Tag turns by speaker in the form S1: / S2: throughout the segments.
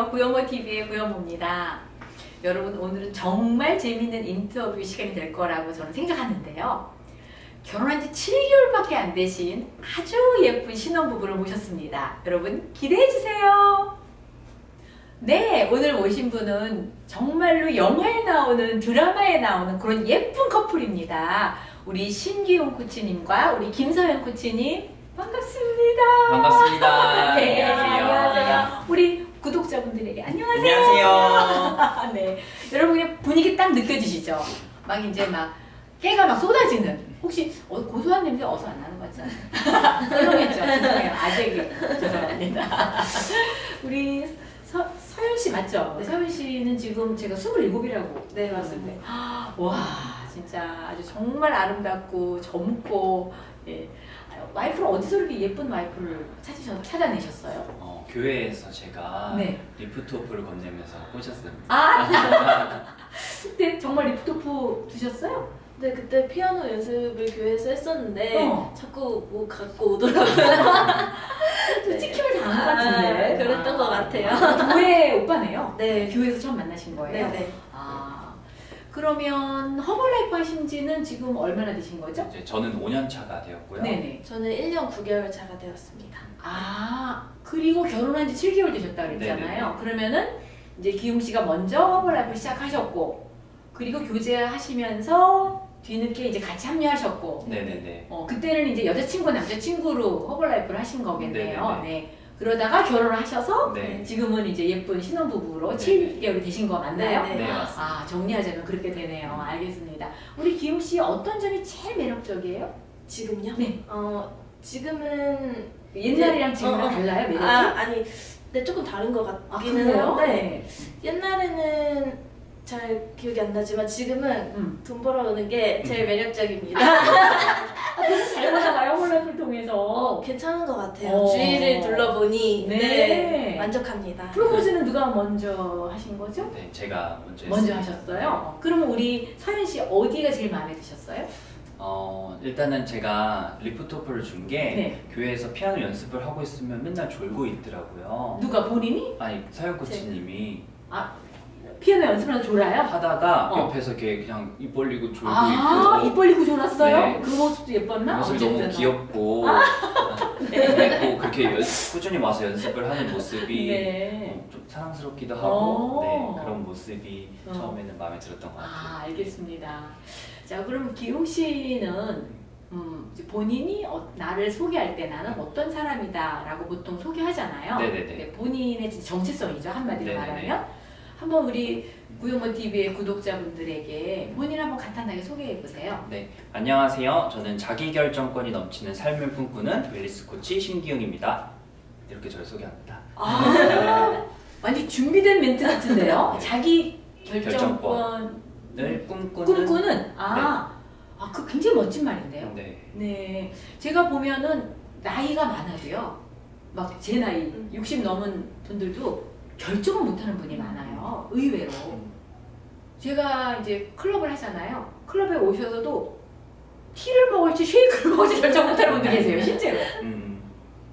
S1: 안녕하세요. 구현모TV의 구현모입니다. 여러분, 오늘은 정말 재미있는 인터뷰 시간이 될 거라고 저는 생각하는데요. 결혼한 지 7개월밖에 안 되신 아주 예쁜 신혼부부를 모셨습니다. 여러분 기대해주세요. 네, 오늘 모신 분은 정말로 영화에 나오는, 드라마에 나오는 그런 예쁜 커플입니다. 우리 신기용 코치님과 우리 김서연 코치님, 반갑습니다.
S2: 반갑습니다.
S1: 네,
S2: 안녕하세요.
S1: 우리 구독자분들에게 안녕하세요.
S2: 안녕하세요.
S1: 네, 여러분 그냥 분위기 딱 느껴지시죠? 막 이제 막 깨가 막 쏟아지는. 혹시 고소한 냄새 어서 안 나는 것 같잖아요. 썰렁했죠? 죄송해요. 아재기 죄송합니다. 우리 서연 씨 맞죠?
S3: 네.
S1: 서연 씨는 지금 제가 27이라고.
S3: 네, 맞습니다.
S1: 와, 진짜 아주 정말 아름답고 젊고. 예. 와이프를 어디서 이렇게 예쁜 와이프를 찾아내셨어요?
S2: 교회에서 제가
S1: 네.
S2: 리프트오프를 건네면서 꼬셨습니다.
S1: 아, 그때 정말 리프트오프 두셨어요?
S3: 네, 그때 피아노 연습을 교회에서 했었는데 자꾸 뭐 갖고 오더라고요.
S1: 또 찍힘을 당한 것 같은데.
S3: 그랬던 것 같아요.
S1: 교회 오빠네요?
S3: 네.
S1: 교회에서 처음 만나신 거예요?
S3: 네네.
S1: 아, 그러면 허벌라이프 하신 지는 지금 얼마나 되신 거죠?
S2: 이제 저는 5년 차가 되었고요.
S1: 네네.
S3: 저는 1년 9개월 차가 되었습니다.
S1: 아, 그리고 결혼한 지 7개월 되셨다고 그랬잖아요.
S2: 네네네.
S1: 그러면은 이제 기용 씨가 먼저 허벌라이프 시작하셨고, 그리고 교제하시면서 뒤늦게 이제 같이 합류하셨고,
S2: 네네네.
S1: 그때는 이제 여자친구, 남자친구로 허벌라이프를 하신 거겠네요.
S2: 네네네.
S1: 네. 그러다가 결혼을 하셔서
S2: 네.
S1: 지금은 이제 예쁜 신혼부부로
S2: 네네.
S1: 7개월이 되신 거 맞나요?
S3: 네네.
S2: 네, 맞습니다.
S1: 아, 정리하자면 그렇게 되네요. 알겠습니다. 우리 기용 씨 어떤 점이 제일 매력적이에요?
S3: 지금요?
S1: 네.
S3: 지금은
S1: 옛날이랑 지금이랑 달라요, 매력이?
S3: 아니, 네, 조금 다른 것 같기는
S1: 그래요?
S3: 한데 옛날에는 잘 기억이 안 나지만 지금은 돈 벌어오는 게 제일 매력적입니다.
S1: 잘 보다가요, 홀라이프를 통해서.
S3: 괜찮은 것 같아요. 주위를 둘러보니
S1: 네.
S3: 만족합니다.
S1: 프로포즈는 누가 먼저 하신 거죠?
S2: 네, 제가 먼저
S1: 먼저
S2: 했습니다.
S1: 하셨어요? 그러면 우리 서연 씨 어디가 제일 마음에 드셨어요?
S2: 일단은 제가 리프트오프를 준 게
S1: 네.
S2: 교회에서 피아노 연습을 하고 있으면 맨날 졸고 있더라고요.
S1: 누가 본인이?
S2: 아니, 서영 코치님이
S1: 피아노 연습하면서 졸아요?
S2: 하다가 옆에서 이렇게 그냥 입 벌리고 졸고
S1: 아,
S2: 있고
S1: 입 벌리고 졸았어요?
S2: 네.
S1: 그 모습도 예뻤나?
S2: 모습이 너무
S1: 어쨌든.
S2: 귀엽고 또 그렇게 꾸준히 와서 연습을 하는 모습이
S1: 네.
S2: 좀 사랑스럽기도 하고
S1: 오.
S2: 네, 그런 모습이 처음에는 마음에 들었던 것 같아요.
S1: 아, 알겠습니다. 자, 그럼 기용 씨는 이제 본인이 나를 소개할 때 나는 어떤 사람이다 라고 보통 소개하잖아요.
S2: 네네네.
S1: 네, 본인의 정체성이죠, 한마디로
S2: 네네네.
S1: 말하면. 한번 우리 구현모TV의 구독자분들에게 본인 한번 간단하게 소개해보세요.
S2: 네, 안녕하세요. 저는 자기결정권이 넘치는 삶을 꿈꾸는 웰리스 코치 신기용입니다. 이렇게 저를 소개합니다.
S1: 아, 완전 준비된 멘트 같은데요?
S2: 네.
S1: 자기 결정권을 꿈꾸는? 그 굉장히 멋진 말인데요.
S2: 네.
S1: 네, 제가 보면은 나이가 많아도요, 막 제 나이 60 넘은 분들도 결정을 못하는 분이 많아요. 의외로. 제가 이제 클럽을 하잖아요. 클럽에 오셔서도 티를 먹을지 쉐이크를 먹을지 결정 못하는 분들이 계세요, 실제로.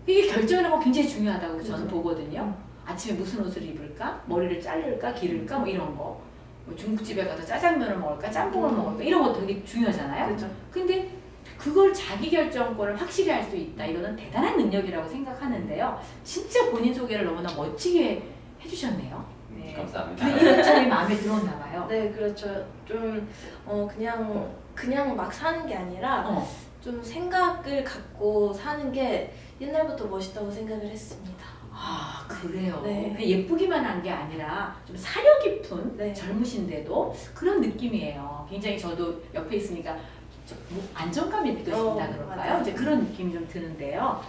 S1: 이게 결정이라는 건 굉장히 중요하다고 저는 보거든요. 아침에 무슨 옷을 입을까? 머리를 자를까? 기를까? 뭐 이런 거. 뭐 중국집에 가서 짜장면을 먹을까? 짬뽕을 먹을까? 이런 거 되게 중요하잖아요.
S3: 그렇죠.
S1: 근데 그걸 자기 결정권을 확실히 할 수 있다. 이거는 대단한 능력이라고 생각하는데요. 진짜 본인 소개를 너무나 멋지게 해주셨네요. 네.
S2: 감사합니다.
S1: 이런 점이 마음에 들었나 봐요.
S3: 네, 그렇죠. 좀 그냥 막 사는 게 아니라 좀 생각을 갖고 사는 게 옛날부터 멋있다고 생각을 했습니다.
S1: 아, 그래요?
S3: 네.
S1: 그냥 예쁘기만 한 게 아니라 좀 사려 깊은
S3: 네.
S1: 젊으신데도 그런 느낌이에요. 굉장히 저도 옆에 있으니까 뭐 안정감이 느껴진다 그럴까요?
S3: 맞아요.
S1: 이제 그런 느낌이 좀 드는데요.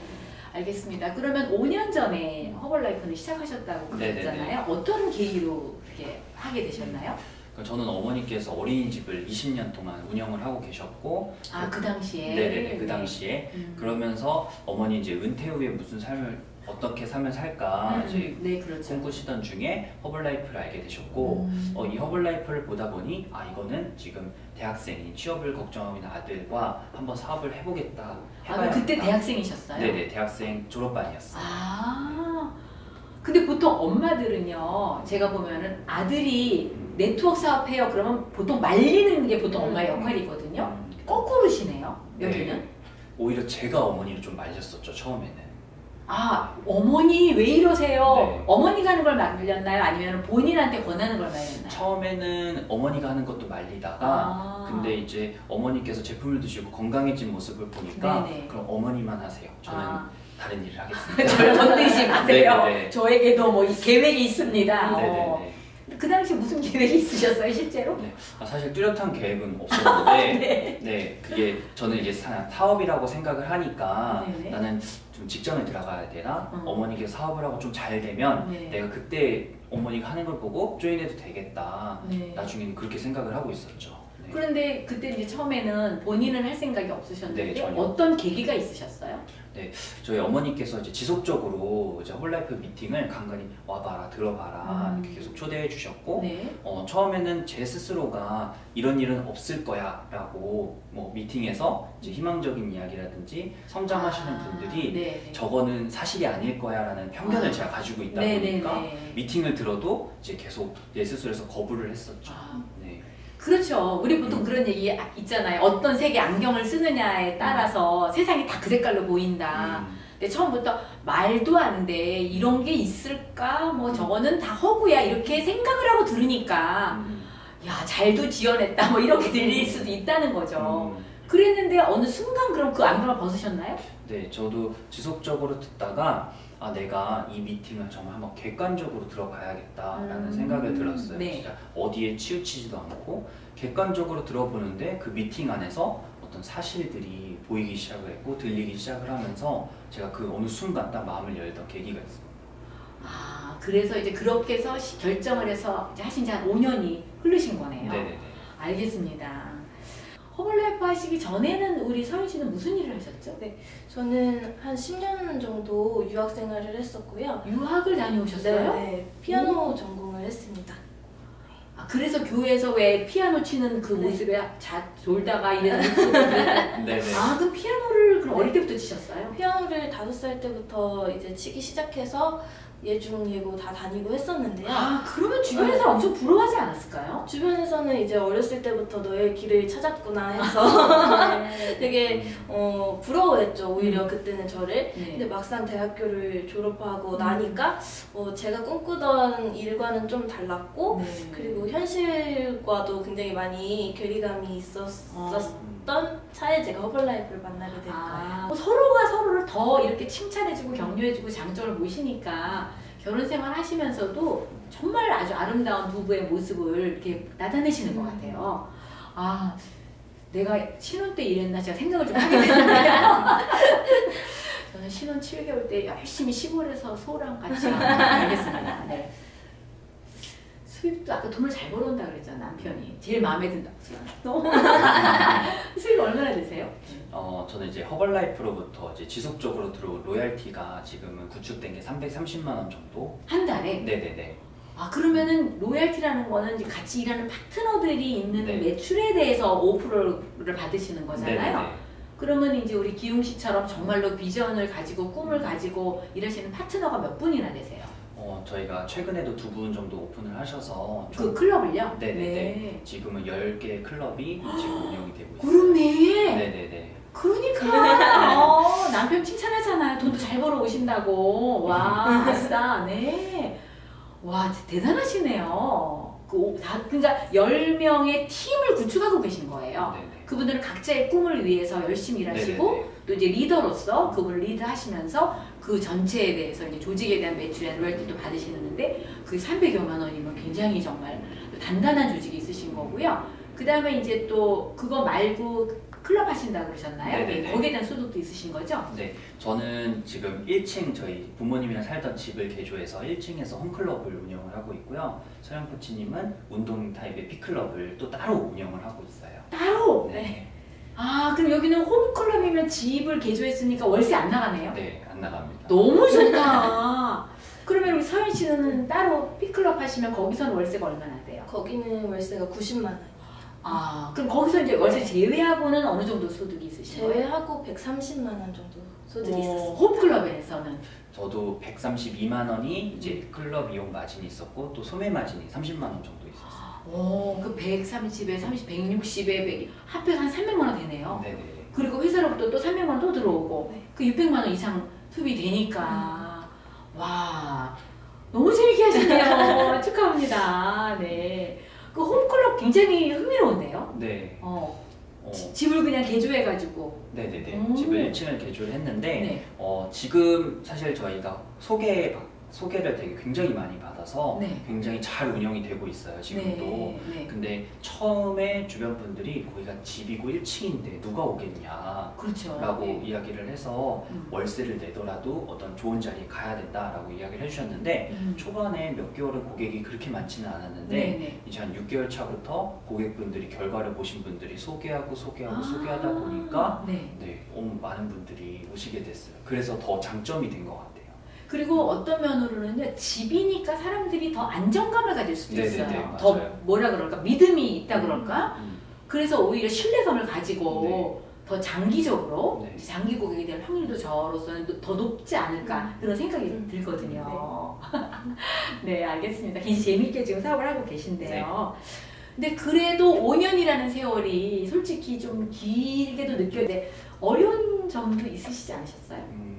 S1: 알겠습니다. 그러면 5년 전에 허벌라이프는 시작하셨다고 그랬잖아요.
S2: 네네네.
S1: 어떤 계기로 그렇게 하게 되셨나요?
S2: 저는 어머니께서 어린이집을 20년 동안 운영을 하고 계셨고
S1: 그 당시에?
S2: 네네네, 그 당시에 그러면서 어머니 이제 은퇴 후에 무슨 삶을 어떻게 살면 살까 이제
S1: 네, 그렇죠.
S2: 꿈꾸시던 중에 허벌라이프를 알게 되셨고 이 허벌라이프를 보다 보니 이거는 지금 대학생인 취업을 걱정하고 있는 아들과 한번 사업을 해보겠다.
S1: 그때 대학생이셨어요?
S2: 네네, 대학생 졸업반이었어요.
S1: 근데 보통 엄마들은요, 제가 보면은 아들이 네트워크 사업해요. 그러면 보통 말리는 게 보통 엄마의 역할이거든요. 거꾸로시네요, 여기는.
S2: 네. 오히려 제가 어머니를 좀 말렸었죠, 처음에는.
S1: 아, 어머니 왜 이러세요?
S2: 네.
S1: 어머니가 하는 걸 말렸나요? 아니면 본인한테 권하는 걸 말렸나요?
S2: 처음에는 어머니가 하는 것도 말리다가
S1: 아.
S2: 근데 이제 어머니께서 제품을 드시고 건강해진 모습을 보니까
S1: 네네.
S2: 그럼 어머니만 하세요. 저는 다른 일을 하겠습니다.
S1: 저를 건드리지 마세요.
S2: 네네네.
S1: 저에게도 뭐 계획이 있습니다.
S2: 네네네.
S1: 그 당시 무슨 계획이 있으셨어요, 실제로?
S2: 네. 사실 뚜렷한 계획은 없었는데
S1: 네.
S2: 네, 그게 저는 이게 사업이라고 생각을 하니까
S1: 네네.
S2: 나는 좀 직장을 들어가야 되나? 어머니께서 사업을 하고 좀 잘 되면
S1: 네.
S2: 내가 그때 어머니가 하는 걸 보고 조인해도 되겠다.
S1: 네.
S2: 나중에는 그렇게 생각을 하고 있었죠. 네.
S1: 그런데 그때 이제 처음에는 본인은 할 생각이 없으셨는데
S2: 네, 전혀.
S1: 어떤 계기가 있으셨어요?
S2: 저희 어머니께서 이제 지속적으로 이제 홀라이프 미팅을 간간히 와봐라, 들어봐라 이렇게 계속 초대해 주셨고,
S1: 네.
S2: 처음에는 제 스스로가 이런 일은 없을 거야라고 뭐 미팅에서 이제 희망적인 이야기라든지 성장하시는 분들이
S1: 네.
S2: 저거는 사실이 아닐 거야라는 편견을 제가 가지고 있다 보니까 미팅을 들어도 이제 계속 내 스스로에서 거부를 했었죠. 네.
S1: 그렇죠. 우리 보통 그런 얘기 있잖아요. 어떤 색의 안경을 쓰느냐에 따라서 세상이 다 그 색깔로 보인다. 근데 처음부터 말도 안 돼. 이런 게 있을까? 뭐 저거는 다 허구야. 이렇게 생각을 하고 들으니까 야, 잘도 지어냈다. 뭐 이렇게 들릴 수도 있다는 거죠. 그랬는데 어느 순간 그럼 그 안경을 벗으셨나요?
S2: 네, 저도 지속적으로 듣다가 내가 이 미팅을 정말 한번 객관적으로 들어봐야겠다라는 생각을 들었어요.
S1: 네.
S2: 진짜 어디에 치우치지도 않고 객관적으로 들어보는데 그 미팅 안에서 어떤 사실들이 보이기 시작을 했고 들리기 시작을 하면서 제가 그 어느 순간 딱 마음을 열던 계기가 있습니다.
S1: 그래서 이제 그렇게 해서 결정을 해서 이제 하신 지 한 5년이 흐르신 거네요.
S2: 네네네.
S1: 알겠습니다. 허벌라이프 하시기 전에는 우리 서윤 씨는 무슨 일을 하셨죠?
S3: 네, 저는 한 10년 정도 유학 생활을 했었고요.
S1: 유학을 다녀오셨어요?
S3: 네, 피아노 전공을 했습니다.
S1: 그래서 교회에서 왜 피아노 치는 그
S3: 네.
S1: 모습에 졸다가 이래서
S2: 네네.
S1: 그럼 피아노를 그럼 어릴 때부터 치셨어요?
S3: 피아노를 5살 때부터 이제 치기 시작해서 예중, 예고 다 다니고 했었는데요.
S1: 그러면 주변에서 엄청 부러워하지 않았을까요?
S3: 주변에서는 이제 어렸을 때부터 너의 길을 찾았구나 해서 되게 부러워했죠. 오히려 그때는 저를. 근데 막상 대학교를 졸업하고 나니까 제가 꿈꾸던 일과는 좀 달랐고 그리고 현실과도 굉장히 많이 괴리감이 있었던 차에 제가 허벌라이프를 만나게 된 거예요.
S1: 서로가 서로를 더 이렇게 칭찬해주고 격려해주고 장점을 보시니까 결혼 생활 하시면서도 정말 아주 아름다운 부부의 모습을 이렇게 나타내시는 것 같아요. 내가 신혼 때 이랬나 제가 생각을 좀 하게 되는데요. 저는 신혼 7개월 때 열심히 시골에서 소랑 같이 알겠습니다. 네. 수입도 아까 돈을 잘 벌어온다 그랬잖아, 남편이. 제일 마음에 든다고. 너무. 수입 얼마나 되세요?
S2: 저는 이제 허벌라이프로부터 이제 지속적으로 들어온 로얄티가 지금은 구축된 게 330만 원 정도.
S1: 한 달에?
S2: 네네네.
S1: 그러면은 로얄티라는 거는 이제 같이 일하는 파트너들이 있는
S2: 네.
S1: 매출에 대해서 5%를 받으시는 거잖아요.
S2: 네네네.
S1: 그러면 이제 우리 기용 씨처럼 정말로 비전을 가지고 꿈을 가지고 일하시는 파트너가 몇 분이나 되세요?
S2: 저희가 최근에도 2분 정도 오픈을 하셔서
S1: 그 클럽을요?
S2: 네네네.
S1: 네.
S2: 지금은 10개의 클럽이 지금 운영이 되고 있어요.
S1: 그렇네.
S2: 네네네.
S1: 그러니까 남편 칭찬하잖아요. 돈도 잘 벌어 오신다고. 와, 아싸. 네. 와, 대단하시네요. 그러니까 10명의 팀을 구축하고 계신 거예요.
S2: 네네.
S1: 그분들은 각자의 꿈을 위해서 열심히 일하시고
S2: 네네네.
S1: 또 이제 리더로서 그분을 리드하시면서 그 전체에 대해서 이제 조직에 대한 매출이나 로열티도 받으시는데 그게 300여만 원이면 굉장히 정말 단단한 조직이 있으신 거고요. 그 다음에 이제 또 그거 말고 클럽 하신다고 그러셨나요?
S2: 네네네.
S1: 거기에 대한 소득도 있으신 거죠?
S2: 네, 저는 지금 1층 저희 부모님이랑 살던 집을 개조해서 1층에서 홈클럽을 운영을 하고 있고요. 서영 코치님은 운동 타입의 피클럽을 또 따로 운영을 하고 있어요.
S1: 따로?
S2: 네.
S1: 그럼 여기는 홈클럽이면 집을 개조했으니까 월세 안 나가네요?
S2: 네, 안 나갑니다.
S1: 너무 좋다. 그러면 우리 서윤 씨는 따로 피클럽 하시면 거기서는 월세가 얼마나 돼요?
S3: 거기는 월세가 90만 원.
S1: 그럼 거기서 이제 월세 제외하고는 어느 정도 소득이 있으신 거예요?
S3: 제외하고 130만 원 정도 소득이 있었어요.
S1: 홈클럽에서는?
S2: 저도 132만 원이 이제 클럽 이용 마진이 있었고 또 소매 마진이 30만 원 정도 있었어요.
S1: 그 130에 30, 160에 100, 합해서 한 300만 원 되네요.
S2: 네네.
S1: 그리고 회사로부터 또 300만 원 또 들어오고
S3: 네.
S1: 그 600만 원 이상 소비되니까 와 너무 재밌게 하시네요. 축하합니다. 네. 그 홈클럽 굉장히 흥미로운데요.
S2: 네.
S1: 집을 그냥 개조해가지고.
S2: 네네네. 집을 1층을 개조를 했는데
S1: 네.
S2: 지금 사실 저희가 소개를 되게 굉장히 많이 받아서
S1: 네.
S2: 굉장히 잘 운영이 되고 있어요. 지금도.
S1: 네.
S2: 근데 처음에 주변 분들이 거기가 집이고 1층인데 누가 오겠냐
S1: 그렇죠.
S2: 라고
S1: 네.
S2: 이야기를 해서 월세를 내더라도 어떤 좋은 자리에 가야 된다라고 이야기를 해주셨는데 초반에 몇 개월은 고객이 그렇게 많지는 않았는데
S1: 네.
S2: 이제 한 6개월 차부터 고객분들이 결과를 보신 분들이 소개하다 보니까
S1: 네.
S2: 너무 많은 분들이 오시게 됐어요. 그래서 더 장점이 된 것 같아요.
S1: 그리고 어떤 면으로는요, 집이니까 사람들이 더 안정감을 가질 수도 있어요.
S2: 네네네,
S1: 더
S2: 맞아요.
S1: 뭐라 그럴까, 믿음이 있다 그럴까? 그래서 오히려 신뢰감을 가지고 더 장기적으로
S2: 네.
S1: 장기 고객이 될 확률도 저로서는 더 높지 않을까 그런 생각이 들거든요. 네, 알겠습니다. 굉장히 재밌게 지금 사업을 하고 계신데요. 근데 그래도 5년이라는 세월이 솔직히 좀 길게도 느껴지는데 어려운 점도 있으시지 않으셨어요?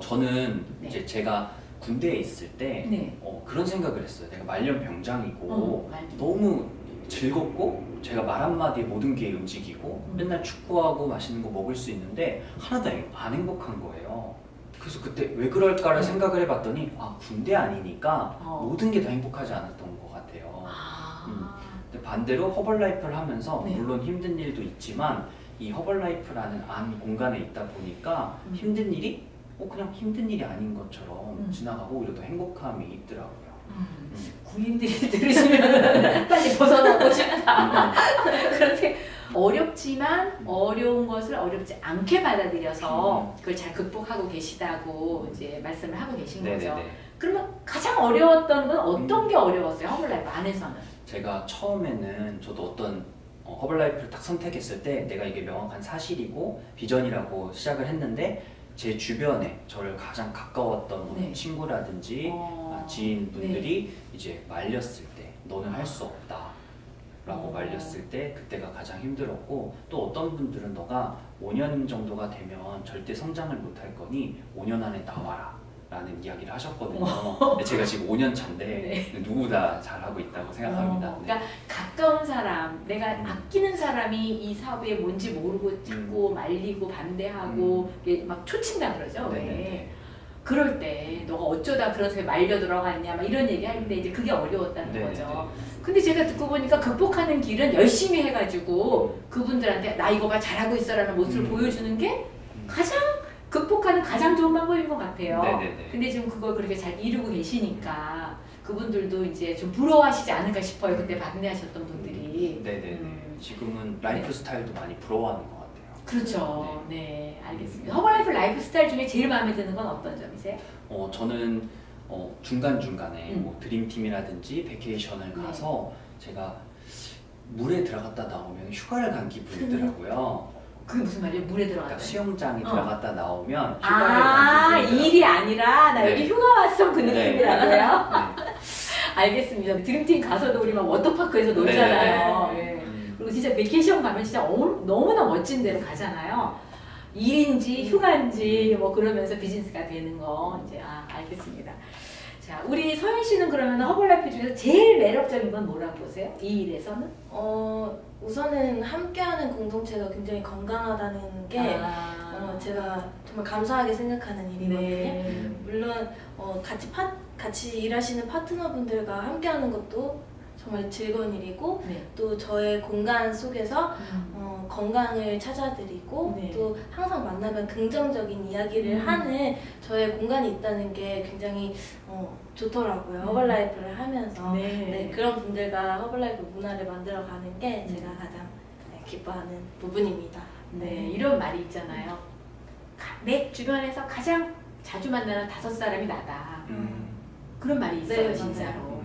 S2: 저는
S1: 네.
S2: 이제 제가 군대에 있을 때
S1: 네.
S2: 그런 생각을 했어요. 내가 말년병장이고
S1: 말년.
S2: 너무 즐겁고 제가 말 한마디에 모든 게 움직이고 맨날 축구하고 맛있는 거 먹을 수 있는데 하나도 안 행복한 거예요. 그래서 그때 왜 그럴까를 생각을 해봤더니 군대 아니니까 모든 게 다 행복하지 않았던 것 같아요. 근데 반대로 허벌라이프를 하면서
S1: 네.
S2: 물론 힘든 일도 있지만 이 허벌라이프라는 안 공간에 있다 보니까 힘든 일이 그냥 힘든 일이 아닌 것처럼 지나가고 오히려 더 행복함이 있더라고요.
S1: 군인들이 들으시면 빨리 벗어나고 싶다. 그렇게 어렵지만 어려운 것을 어렵지 않게 받아들여서 그걸 잘 극복하고 계시다고 이제 말씀을 하고 계신 거죠.
S2: 네네네.
S1: 그러면 가장 어려웠던 건 어떤 게 어려웠어요? 허블라이프 안에서는?
S2: 제가 처음에는 저도 어떤 허벌라이프를 딱 선택했을 때 내가 이게 명확한 사실이고 비전이라고 시작을 했는데 제 주변에 저를 가장 가까웠던
S1: 네.
S2: 친구라든지 지인분들이 이제 말렸을 때 너는 할 수 없다 라고 말렸을 때 그때가 가장 힘들었고 또 어떤 분들은 너가 5년 정도가 되면 절대 성장을 못할 거니 5년 안에 나와라 라는 이야기를 하셨거든요. 제가 지금 5년 차인데 누구보다 잘하고 있다고 생각합니다.
S1: 그러니까 가까운 사람, 내가 아끼는 사람이 이 사업에 뭔지 모르고 자꾸 말리고 반대하고 막 초친다 그러죠. 왜? 그럴 때 너가 어쩌다 그런 새 말려 들어갔냐 막 이런 얘기 할 때 이제 그게 어려웠다는 거죠. 근데 제가 듣고 보니까 극복하는 길은 열심히 해가지고 그분들한테 나 이거 봐 잘하고 있어라는 모습을 보여주는 게 가장 극복하는 가장 좋은 방법인 것 같아요. 근데 지금 그걸 그렇게 잘 이루고 계시니까 그분들도 이제 좀 부러워하시지 않을까 싶어요. 그때 반대하셨던 분들이.
S2: 지금은 라이프 스타일도 많이 부러워하는 것 같아요.
S1: 그렇죠. 네, 알겠습니다. 허벌라이프 라이프 스타일 중에 제일 마음에 드는 건 어떤 점이세요?
S2: 저는 중간중간에 뭐 드림팀이라든지 베케이션을 가서 제가 물에 들어갔다 나오면 휴가를 간 기분이더라고요.
S1: 그게 무슨 말이에요? 물에 들어갔다.
S2: 그러니까 수영장에 들어갔다 나오면 휴가를 간 기분이더라고요.
S1: 일이 아니라 나 여기 휴가 왔어 그 느낌이라고요?
S2: 네.
S1: 알겠습니다. 드림팀 가서도 우리 막 워터파크에서 놀잖아요. 그리고 진짜 베케이션 가면 진짜 너무나 멋진 데로 가잖아요. 일인지 휴가인지 뭐 그러면서 비즈니스가 되는 거 이제 알겠습니다. 자, 우리 서윤 씨는 그러면 허벌라이프 중에서 제일 매력적인 건 뭐라고 보세요? 이 일에서는?
S3: 우선은 함께하는 공동체가 굉장히 건강하다는 게 제가 정말 감사하게 생각하는 일이거든요. 물론 같이 일하시는 파트너분들과 함께하는 것도 정말 즐거운 일이고 또 저의 공간 속에서 건강을 찾아드리고 또 항상 만나면 긍정적인 이야기를 하는 저의 공간이 있다는 게 굉장히 좋더라고요. 허벌라이프를 하면서 그런 분들과 허벌라이프 문화를 만들어가는 게 제가 가장 기뻐하는 부분입니다.
S1: 이런 말이 있잖아요. 내 주변에서 가장 자주 만나는 5사람이 나다. 그런 말이 있어요. 진짜로.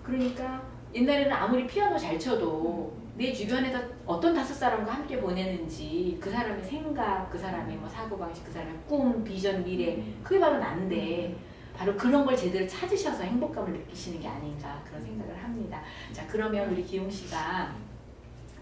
S1: 그러니까 옛날에는 아무리 피아노 잘 쳐도 내 주변에서 어떤 5사람과 함께 보내는지 그 사람의 생각, 그 사람의 뭐 사고방식, 그 사람의 꿈, 비전, 미래 그게 바로 난데 바로 그런 걸 제대로 찾으셔서 행복감을 느끼시는 게 아닌가 그런 생각을 합니다. 자, 그러면 우리 기용 씨가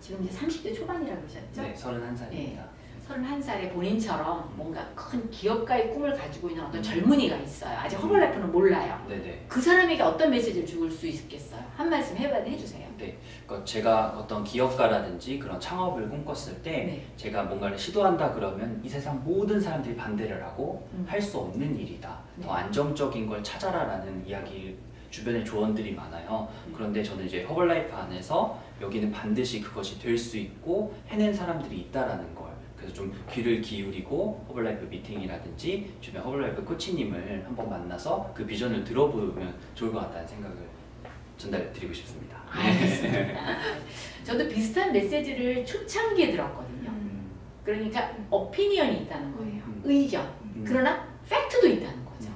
S1: 지금 이제 30대 초반이라고 그러셨죠?
S2: 네, 31살입니다.
S1: 31살에 본인처럼 뭔가 큰 기업가의 꿈을 가지고 있는 어떤 젊은이가 있어요. 아직 허벌라이프는 몰라요.
S2: 네네.
S1: 그 사람에게 어떤 메시지를 줄 수 있겠어요? 한 말씀 해주세요.
S2: 네, 그러니까 제가 어떤 기업가라든지 그런 창업을 꿈꿨을 때 제가 뭔가를 시도한다 그러면 이 세상 모든 사람들이 반대를 하고 할 수 없는 일이다. 더 안정적인 걸 찾아라라는 이야기 주변에 조언들이 많아요. 그런데 저는 이제 허벌라이프 안에서 여기는 반드시 그것이 될 수 있고 해낸 사람들이 있다라는 걸 그래서 좀 귀를 기울이고 허벌라이프 미팅이라든지 주변 허벌라이프 코치님을 한번 만나서 그 비전을 들어보면 좋을 것 같다는 생각을 전달드리고 싶습니다.
S1: 알겠습니다. 저도 비슷한 메시지를 초창기에 들었거든요. 그러니까 오피니언이 있다는 거예요. 의견. 그러나 팩트도 있다는 거죠.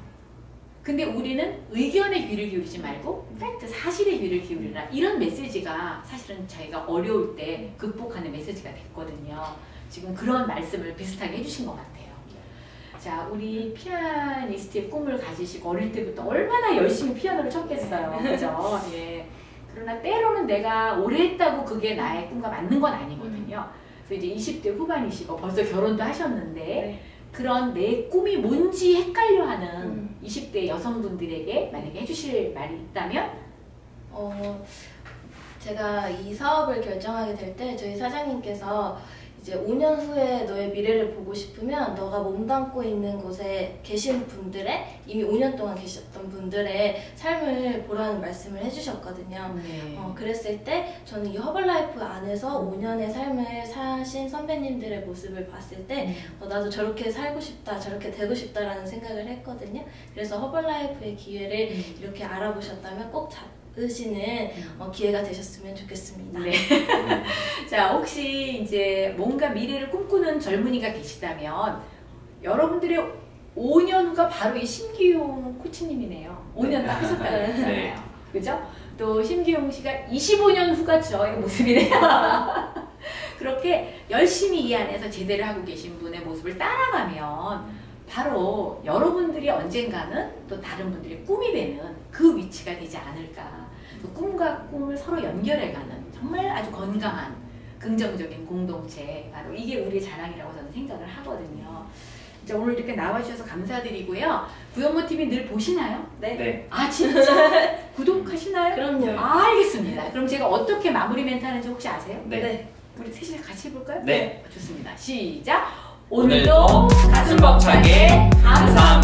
S1: 근데 우리는 의견에 귀를 기울이지 말고 팩트, 사실에 귀를 기울이라 이런 메시지가 사실은 저희가 어려울 때 극복하는 메시지가 됐거든요. 지금 그런 말씀을 비슷하게 해주신 것 같아요. 자, 우리 피아니스트의 꿈을 가지시고 어릴 때부터 얼마나 열심히 피아노를 쳤겠어요. 그죠? 예. 그러나 때로는 내가 오래 했다고 그게 나의 꿈과 맞는 건 아니거든요. 그래서 이제 20대 후반이시고 벌써 결혼도 하셨는데 그런 내 꿈이 뭔지 헷갈려하는 20대 여성분들에게 만약에 해주실 말이 있다면?
S3: 제가 이 사업을 결정하게 될 때 저희 사장님께서 이제 5년 후에 너의 미래를 보고 싶으면 너가 몸담고 있는 곳에 계신 분들의 이미 5년 동안 계셨던 분들의 삶을 보라는 말씀을 해주셨거든요. 그랬을 때 저는 이 허벌라이프 안에서 5년의 삶을 사신 선배님들의 모습을 봤을 때 나도 저렇게 살고 싶다, 저렇게 되고 싶다라는 생각을 했거든요. 그래서 허벌라이프의 기회를 이렇게 알아보셨다면 꼭 으시는 기회가 되셨으면 좋겠습니다.
S1: 네. 자, 혹시 이제 뭔가 미래를 꿈꾸는 젊은이가 계시다면 여러분들의 5년 후가 바로 이 심기용 코치님이네요. 5년 딱 하셨다고 했잖아요. 그죠? 또 심기용 씨가 25년 후가 저의 모습이네요. 그렇게 열심히 이 안에서 제대를 하고 계신 분의 모습을 따라가면 바로 여러분들이 언젠가는 또 다른 분들의 꿈이 되는 그 위치가 되지 않을까. 그 꿈과 꿈을 서로 연결해가는 정말 아주 건강한 긍정적인 공동체, 바로 이게 우리의 자랑이라고 저는 생각을 하거든요. 자, 오늘 이렇게 나와주셔서 감사드리고요. 구연모TV 늘 보시나요?
S3: 네.
S1: 아, 진짜? 구독하시나요?
S3: 그럼요.
S1: 아, 알겠습니다. 그럼 제가 어떻게 마무리 멘트 하는지 혹시 아세요?
S3: 네.
S1: 우리 셋이 같이 해볼까요?
S2: 네.
S1: 좋습니다. 시작!
S2: 오늘도 가슴 벅차게 감사합니다.